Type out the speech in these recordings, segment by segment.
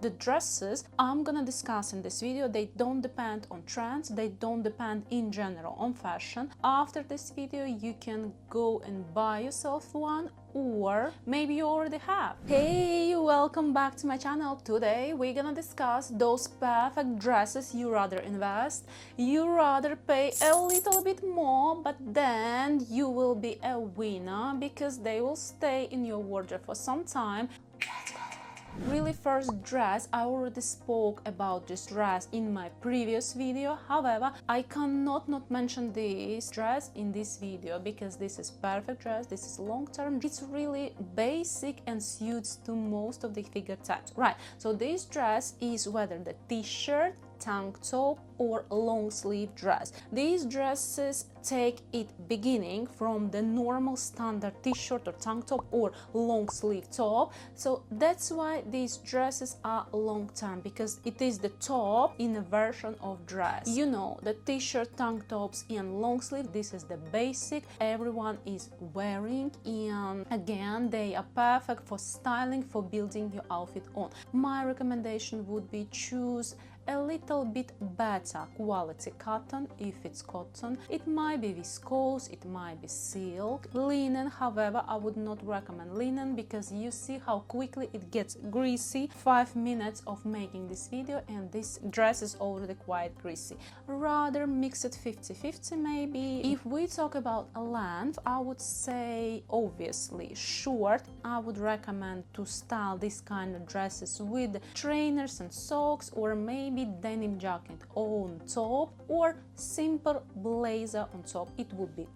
The dresses I'm gonna discuss in this video, they don't depend on trends, they don't depend in general on fashion. After this video you can go and buy yourself one, or maybe you already have. Hey, welcome back to my channel. Today we're gonna discuss those perfect dresses you rather invest, you rather pay a little bit more, but then you will be a winner because they will stay in your wardrobe for some time. Let's go. Really, first dress, I already spoke about this dress in my previous video. However, I cannot not mention this dress in this video because this is perfect dress, this is long term, it's really basic and suits to most of the figure types. Right, so this dress is whether the t-shirt, tank top or long sleeve dress. These dresses take it beginning from the normal standard t-shirt or tank top or long sleeve top, so that's why these dresses are long term, because it is the top in a version of dress. You know, the t-shirt, tank tops and long sleeve, this is the basic everyone is wearing, and again they are perfect for styling, for building your outfit on. My recommendation would be choose a little bit better quality cotton. If it's cotton, it might be viscose, it might be silk, linen. However, I would not recommend linen because you see how quickly it gets greasy. 5 minutes of making this video and this dress is already quite greasy. Rather mix it 50-50 maybe. If we talk about a length, I would say obviously short. I would recommend to style this kind of dresses with trainers and socks, or maybe denim jacket on top or simple blazer on top. It would be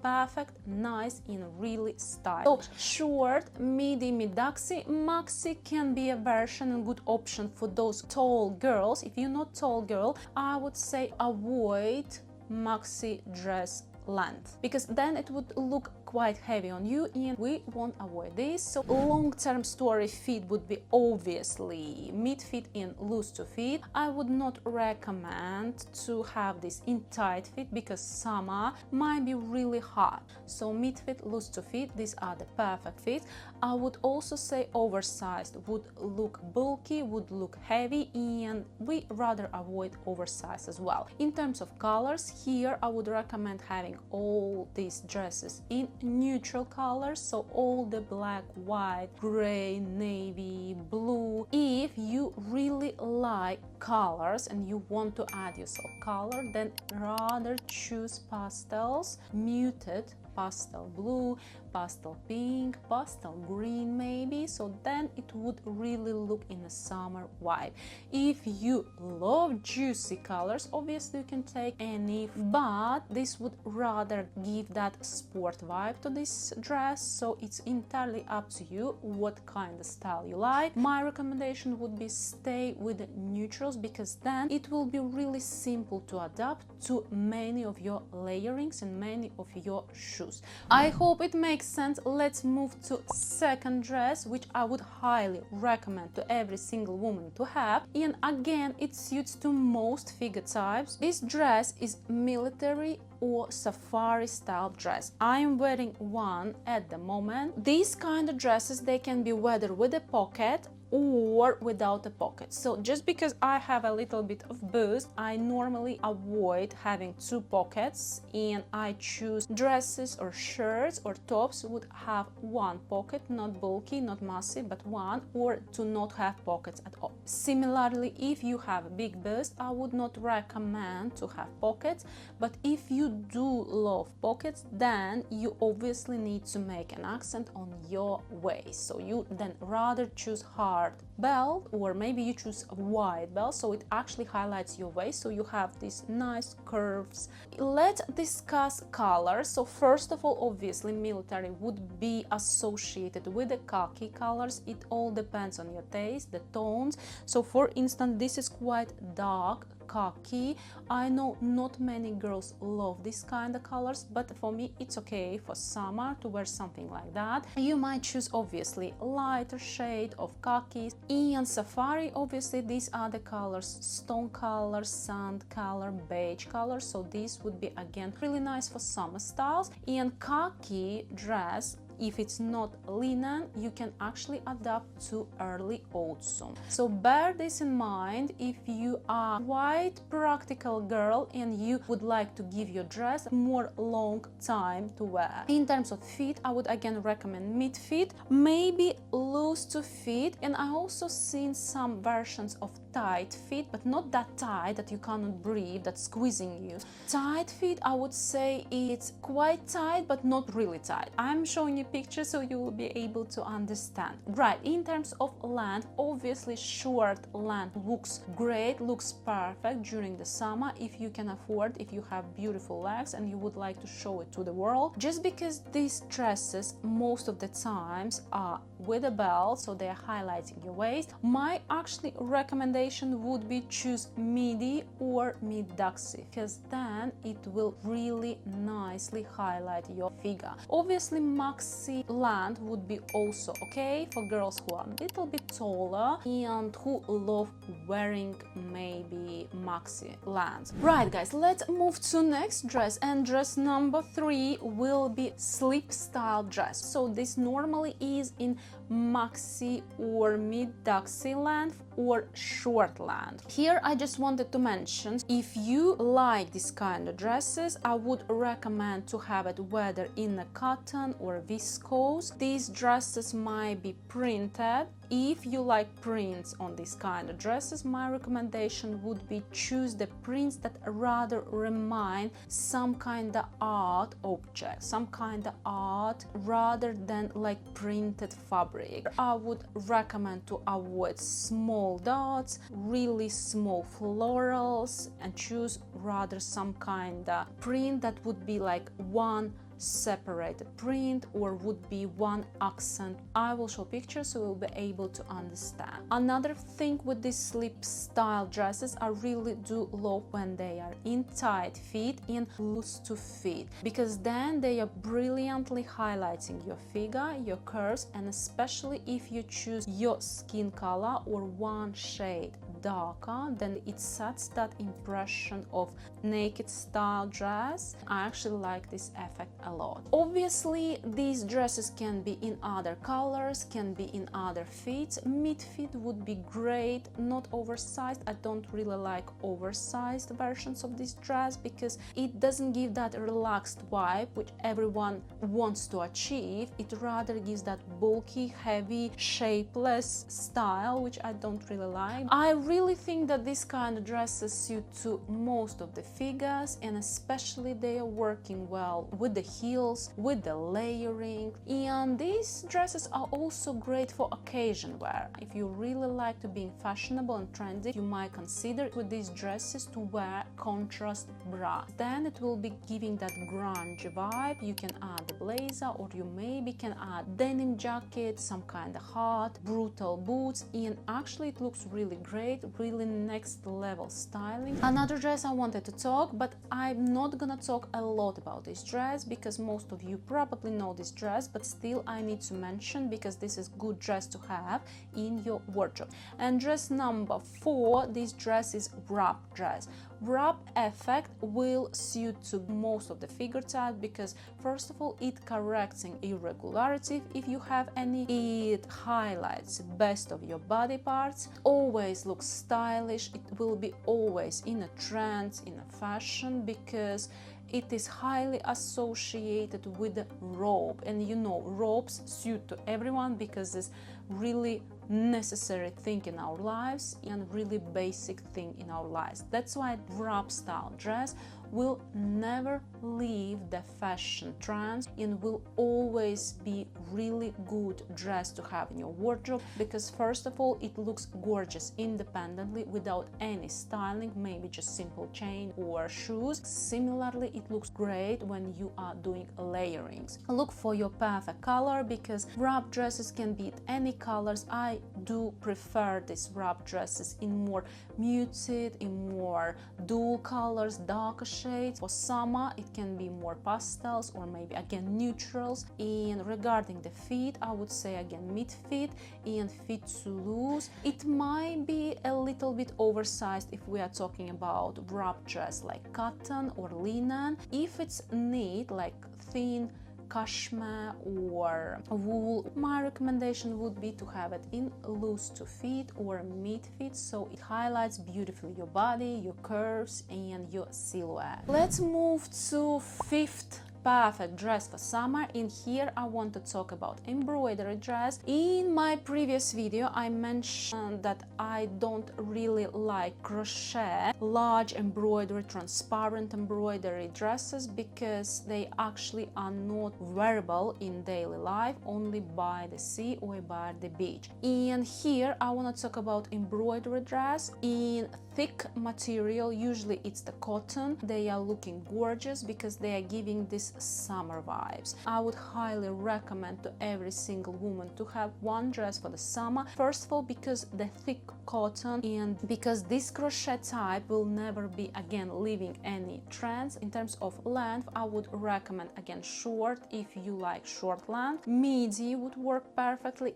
perfect, nice and really stylish. So short, midi, mid-maxi, maxi can be a version and good option for those tall girls. If you're not tall girl, I would say avoid maxi dress length because then it would look quite heavy on you and we won't avoid this. So long-term story fit would be obviously mid-fit and loose to fit. I would not recommend to have this in tight fit because summer might be really hot. So mid-fit, loose to fit, these are the perfect fits. I would also say oversized would look bulky, would look heavy, and we rather avoid oversized as well. In terms of colors, here I would recommend having all these dresses in neutral colors, so all the black, white, gray, navy, blue. If you really like colors and you want to add yourself color, then rather choose pastels, muted pastel blue, pastel pink, pastel green maybe, so then it would really look in a summer vibe. If you love juicy colors, obviously you can take any, but this would rather give that sport vibe to this dress, so it's entirely up to you what kind of style you like. My recommendation would be stay with the neutrals because then it will be really simple to adapt to many of your layerings and many of your shoes. I hope it makes sense. Let's move to second dress, which I would highly recommend to every single woman to have, and again it suits to most figure types. This dress is military or safari style dress. I am wearing one at the moment. These kind of dresses, they can be whether with a pocket or without a pocket. So just because I have a little bit of boost, I normally avoid having two pockets and I choose dresses or shirts or tops would have one pocket, not bulky, not massive, but one, or to not have pockets at all. Similarly, if you have a big bust, I would not recommend to have pockets, but if you do love pockets, then you obviously need to make an accent on your waist. So you then rather choose hard belt, or maybe you choose a wide belt so it actually highlights your waist, so you have these nice curves. Let's discuss colors. So first of all, obviously military would be associated with the khaki colors. It all depends on your taste, the tones. So for instance, this is quite dark khaki. I know not many girls love this kind of colors, but for me it's okay for summer to wear something like that. You might choose obviously lighter shade of khaki. In safari, obviously these are the colors: stone color, sand color, beige color, so this would be again really nice for summer styles. And khaki dress If it's not linen, you can actually adapt to early autumn. So bear this in mind if you are quite practical girl and you would like to give your dress more long time to wear. In terms of fit, I would again recommend mid fit, maybe loose to fit, and I also seen some versions of tight fit, but not that tight that you cannot breathe, that's squeezing you. Tight fit, I would say it's quite tight but not really tight. I'm showing you pictures so you will be able to understand. Right, in terms of length, obviously short length looks great, looks perfect during the summer if you can afford, if you have beautiful legs and you would like to show it to the world. Just because these dresses most of the times are with a belt, so they are highlighting your waist, my actually recommendation would be choose midi or mid-duxie, because then it will really nicely highlight your figure. Obviously maxi length would be also okay for girls who are a little bit taller and who love wearing maybe maxi length. Right guys, let's move to next dress, and dress number 3 will be slip style dress. So this normally is in maxi or mid-duxie length or short length. Here I just wanted to mention, if you like this kind of dresses, I would recommend to have it whether in a cotton or viscose. These dresses might be printed. If you like prints on these kind of dresses, my recommendation would be choose the prints that rather remind some kind of art object, some kind of art rather than like printed fabric. I would recommend to avoid small dots, really small florals, and choose rather some kind of print that would be like one separated print or would be one accent. I will show pictures so you'll be able to understand. Another thing with these slip style dresses, I really do love when they are in tight fit and loose to fit, because then they are brilliantly highlighting your figure, your curves, and especially if you choose your skin color or one shade darker, then it sets that impression of naked style dress. I actually like this effect a lot. Obviously these dresses can be in other colors, can be in other fits. Mid fit would be great, not oversized. I don't really like oversized versions of this dress because it doesn't give that relaxed vibe which everyone wants to achieve. It rather gives that bulky, heavy, shapeless style which I don't really like. I really think that this kind of dresses suit to most of the figures, and especially they are working well with the heels, with the layering, and these dresses are also great for occasion wear. If you really like to be fashionable and trendy, you might consider with these dresses to wear contrast bra. Then it will be giving that grunge vibe. You can add a blazer, or you maybe can add denim jacket, some kind of hot brutal boots, and actually it looks really great, really next level styling. Another dress I wanted to talk, but I'm not gonna talk a lot about this dress because most of you probably know this dress, but still I need to mention because this is good dress to have in your wardrobe. And dress number 4, this dress is wrap dress. Wrap effect will suit to most of the figure type because first of all it corrects an irregularity if you have any, it highlights best of your body parts, always looks stylish, it will be always in a trend, in a fashion, because it is highly associated with the robe, and you know robes suit to everyone because it's really necessary thing in our lives and really basic thing in our lives. That's why wrap style dress will never leave the fashion trends and will always be really good dress to have in your wardrobe because first of all it looks gorgeous independently without any styling, maybe just simple chain or shoes. Similarly, it looks great when you are doing layerings. Look for your perfect color because wrap dresses can be any colors. I do prefer these wrap dresses in more muted, in more dual colors, darker shades. For summer it can be more pastels or maybe again neutrals. And regarding the fit, I would say again mid fit and fit to loose. It might be a little bit oversized if we are talking about wrap dress like cotton or linen. If it's knit, like thin cashmere or wool. My recommendation would be to have it in loose to fit or mid fit, so it highlights beautifully your body, your curves and your silhouette. Let's move to fifth perfect dress for summer. In here I want to talk about embroidery dress. In my previous video I mentioned that I don't really like crochet large embroidery, transparent embroidery dresses because they actually are not wearable in daily life, only by the sea or by the beach. And here I want to talk about embroidery dress in thick material. Usually it's the cotton. They are looking gorgeous because they are giving this summer vibes. I would highly recommend to every single woman to have one dress for the summer. First of all, because the thick cotton and because this crochet type will never be again leaving any trends. In terms of length, I would recommend again short if you like short length. Midi would work perfectly,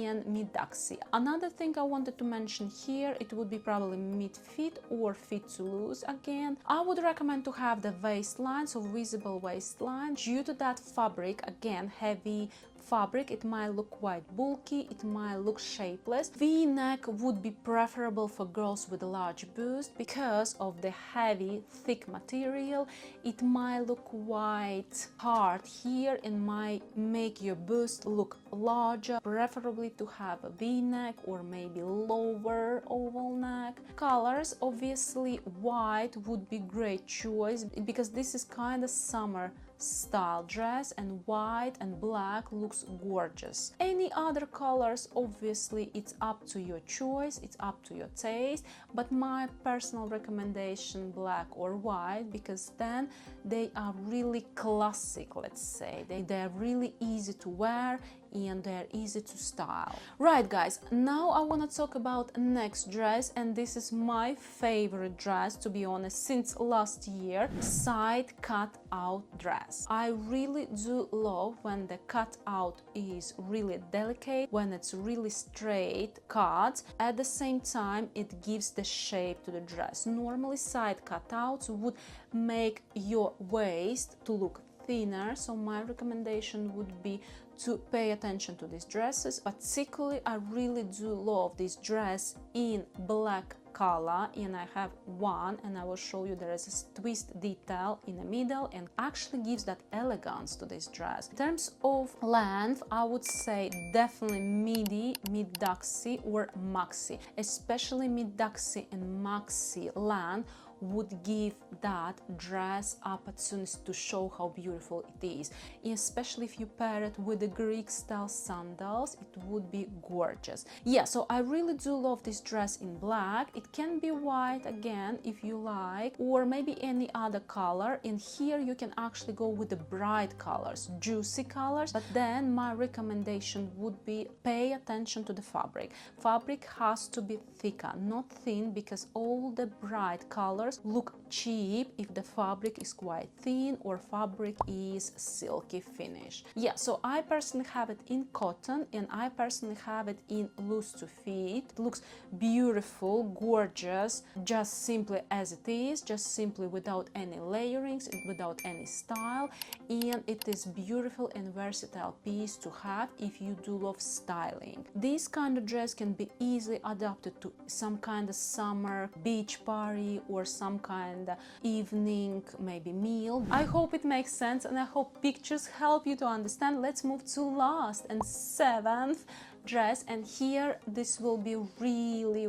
and mid-daxi. Another thing I wanted to mention here, it would be probably mid-fit or fit to loose. Again, I would recommend to have the waistline, so visible waistline. Due to that fabric, again heavy fabric, it might look quite bulky, it might look shapeless. V-neck would be preferable for girls with a large bust. Because of the heavy thick material, it might look quite hard here and might make your bust look larger. Preferably to have a V-neck or maybe lower oval neck. Colors, obviously white would be great choice because this is kind of summer style dress and white and black looks gorgeous. Any other colors, obviously it's up to your choice, it's up to your taste, but my personal recommendation black or white, because then they are really classic, let's say. They're really easy to wear and they're easy to style. Right guys, now I want to talk about next dress, and this is my favorite dress, to be honest, since last year. Side cut out dress. I really do love when the cut out is really delicate, when it's really straight cut. At the same time, it gives the shape to the dress. Normally side cutouts would make your waist to look thinner, so my recommendation would be to pay attention to these dresses. Particularly, I really do love this dress in black color, and I have one, and I will show you. There is a twist detail in the middle and actually gives that elegance to this dress. In terms of length, I would say definitely midi, mid-daxi or maxi. Especially mid-daxi and maxi length would give that dress opportunity to show how beautiful it is, especially if you pair it with the Greek style sandals. It would be gorgeous. Yeah, so I really do love this dress in black. It can be white again if you like, or maybe any other color. In here you can actually go with the bright colors, juicy colors, but then my recommendation would be pay attention to the fabric. Fabric has to be thicker, not thin, because all the bright colors look cheap if the fabric is quite thin or fabric is silky finish. Yeah, so I personally have it in cotton and I personally have it in loose to fit. It looks beautiful, gorgeous, just simply as it is, just simply without any layerings, without any style, and it is beautiful and versatile piece to have if you do love styling. This kind of dress can be easily adapted to some kind of summer beach party or some kind of evening maybe meal. I hope it makes sense and I hope pictures help you to understand. Let's move to last and seventh dress, and here this will be really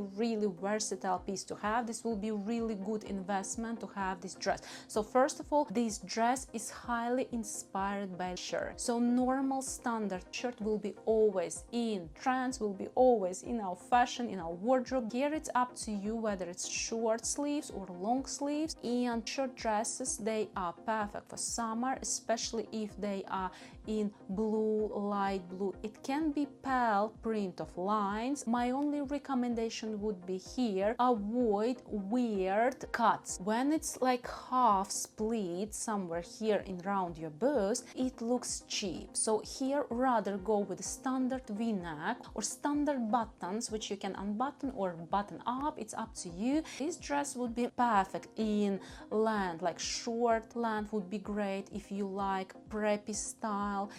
versatile piece to have. This will be really good investment to have this dress. So first of all, this dress is highly inspired by shirt. So normal standard shirt will be always in trends, will be always in our fashion, in our wardrobe. Here it's up to you whether it's short sleeves or long sleeves, and short dresses, they are perfect for summer, especially if they are in blue, light blue. It can be pale print of lines. My only recommendation would be here, avoid weird cuts. When it's like half split somewhere here in around your bust, it looks cheap. So here rather go with standard v-neck or standard buttons, which you can unbutton or button up, it's up to you. This dress would be perfect in length, like short length would be great if you like preppy style style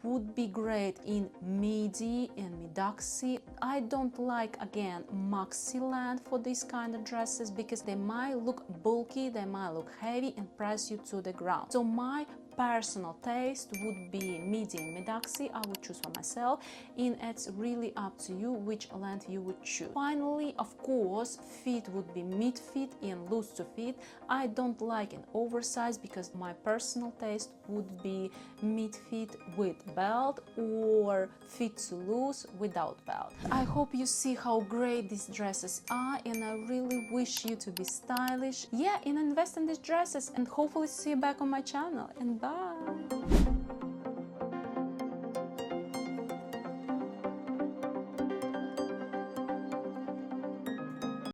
would be great in midi and midoxy. I don't like, again, maxi length for these kind of dresses because they might look bulky, they might look heavy and press you to the ground. So my personal taste would be midi and midoxy. I would choose for myself, and it's really up to you which length you would choose. Finally, of course, fit would be mid fit and loose to fit. I don't like an oversized because my personal taste would be mid fit with belt or fit to loose without belt. I hope you see how great these dresses are, and I really wish you to be stylish, and invest in these dresses, and hopefully see you back on my channel, and bye.